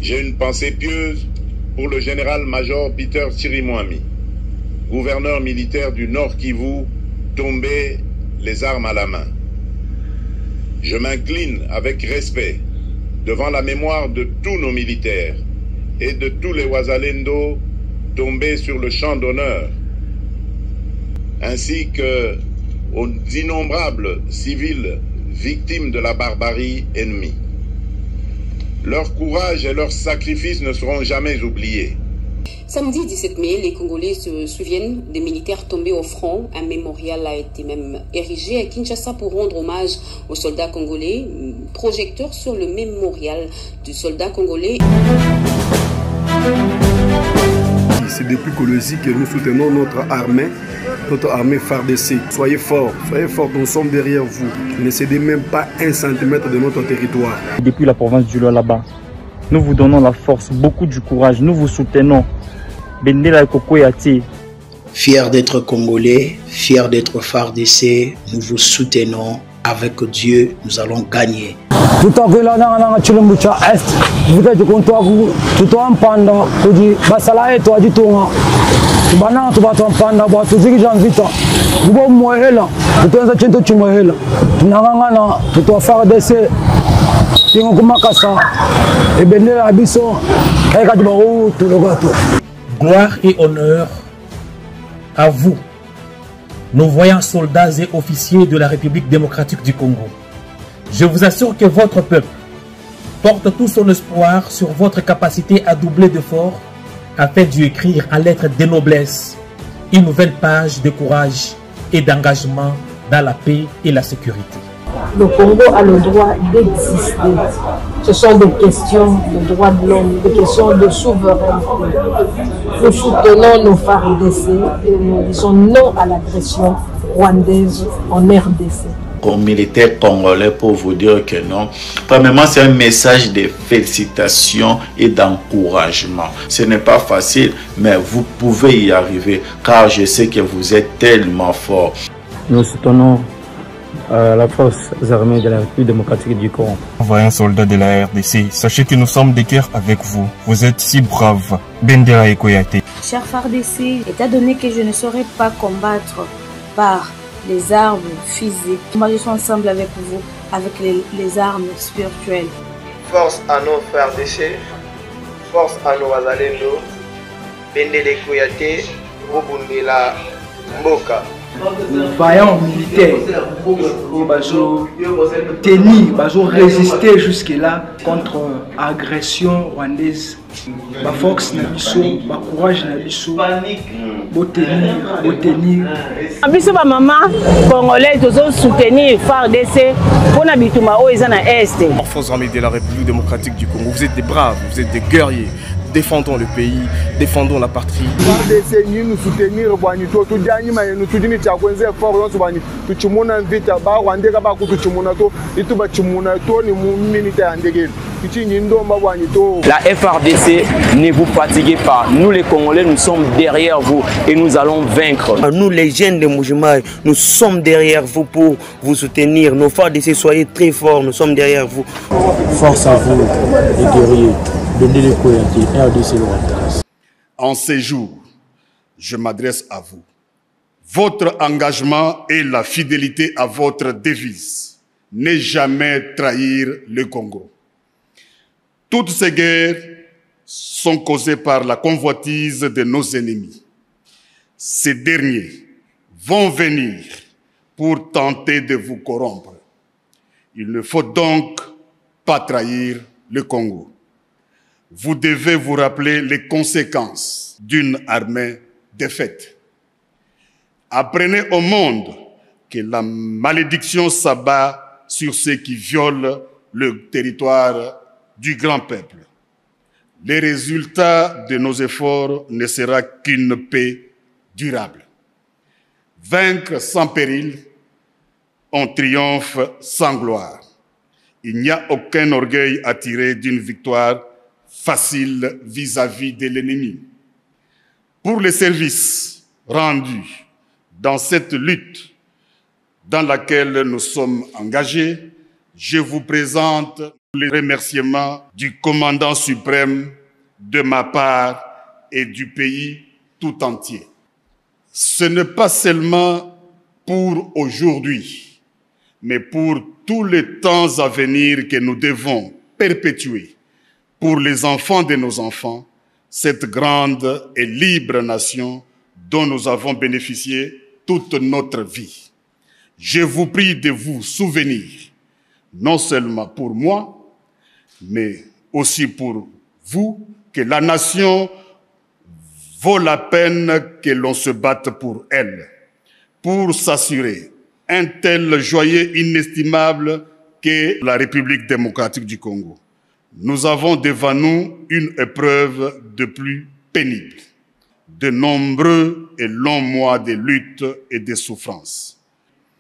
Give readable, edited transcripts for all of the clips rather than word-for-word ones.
J'ai une pensée pieuse pour le général-major Peter Chirimwami, gouverneur militaire du Nord Kivu, tombé les armes à la main. Je m'incline avec respect devant la mémoire de tous nos militaires et de tous les Wazalendo tombés sur le champ d'honneur, ainsi que aux innombrables civils victimes de la barbarie ennemie. Leur courage et leur sacrifice ne seront jamais oubliés. Samedi 17 mai, les Congolais se souviennent des militaires tombés au front. Un mémorial a été même érigé à Kinshasa pour rendre hommage aux soldats congolais. Projecteur sur le mémorial du soldat congolais. C'est depuis Kolosi que nous soutenons notre armée FARDC. Soyez forts, nous sommes derrière vous. Ne cédez même pas un centimètre de notre territoire. Depuis la province du Lualaba, nous vous donnons la force, beaucoup du courage, nous vous soutenons. Bendela Kokoyati. Fiers d'être Congolais, fiers d'être FARDC, nous vous soutenons. Avec Dieu, nous allons gagner. Gloire et honneur à vous, nos voyants soldats et officiers de la République démocratique du Congo. Je vous assure que votre peuple porte tout son espoir sur votre capacité à doubler d'efforts afin d'y écrire en lettres de noblesse une nouvelle page de courage et d'engagement dans la paix et la sécurité. Le Congo a le droit d'exister. Ce sont des questions de droits de l'homme, des questions de souveraineté. Nous soutenons nos FARDC et nous disons non à l'agression rwandaise en RDC. Comme militaire congolais, pour vous dire que non. Premièrement, c'est un message de félicitations et d'encouragement. Ce n'est pas facile, mais vous pouvez y arriver, car je sais que vous êtes tellement forts. Nous soutenons la force armée de la République démocratique du Congo. Voyons soldats de la RDC, sachez que nous sommes de cœur avec vous. Vous êtes si braves. Bendera Ekoyate. Cher FARDC, étant donné que je ne saurais pas combattre par les armes physiques, moi je suis ensemble avec vous, avec les armes spirituelles. Force à nos FARDC, force à nos Wazalendo, Bendera Ekoyate, Bobundela Mboka. Vaillants militaires, ils ont résisté jusque-là contre l'agression rwandaise. La force n'a pas le courage n'a pas Biso ba maman congolais dozo soutenir FARDC pour na bituma o ezana est. Forces armées de la République démocratique du Congo, vous êtes des braves, vous êtes des guerriers. Défendons le pays, défendons la patrie. Nous soutenir tout dernier nous soutenir fort vita ba rwandeka ba kutuchumuna to ituba chumuna to ni militaire ndegel. La FARDC, ne vous fatiguez pas. Nous les Congolais, nous sommes derrière vous et nous allons vaincre. Nous les jeunes de Mujimai, nous sommes derrière vous pour vous soutenir. Nos FARDC, soyez très forts, nous sommes derrière vous. Force à vous, les guerriers. En ces jours, je m'adresse à vous. Votre engagement et la fidélité à votre devise. Ne jamais trahir le Congo. Toutes ces guerres sont causées par la convoitise de nos ennemis. Ces derniers vont venir pour tenter de vous corrompre. Il ne faut donc pas trahir le Congo. Vous devez vous rappeler les conséquences d'une armée défaite. Apprenez au monde que la malédiction s'abat sur ceux qui violent le territoire du grand peuple. Les résultats de nos efforts ne sera qu'une paix durable. Vaincre sans péril, on triomphe sans gloire. Il n'y a aucun orgueil à tirer d'une victoire facile vis-à-vis de l'ennemi. Pour les services rendus dans cette lutte dans laquelle nous sommes engagés, je vous présente les remerciements du commandant suprême de ma part et du pays tout entier. Ce n'est pas seulement pour aujourd'hui, mais pour tous les temps à venir que nous devons perpétuer pour les enfants de nos enfants cette grande et libre nation dont nous avons bénéficié toute notre vie. Je vous prie de vous souvenir, non seulement pour moi, mais aussi pour vous, que la nation vaut la peine que l'on se batte pour elle, pour s'assurer un tel joyau inestimable qu'est la République démocratique du Congo. Nous avons devant nous une épreuve de plus pénible, de nombreux et longs mois de lutte et de souffrance.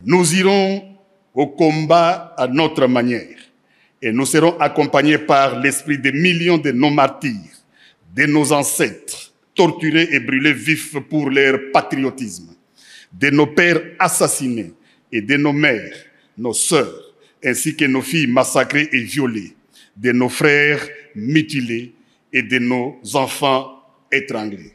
Nous irons au combat à notre manière et nous serons accompagnés par l'esprit des millions de nos martyrs, de nos ancêtres, torturés et brûlés vifs pour leur patriotisme, de nos pères assassinés et de nos mères, nos sœurs, ainsi que nos filles massacrées et violées, de nos frères mutilés et de nos enfants étranglés.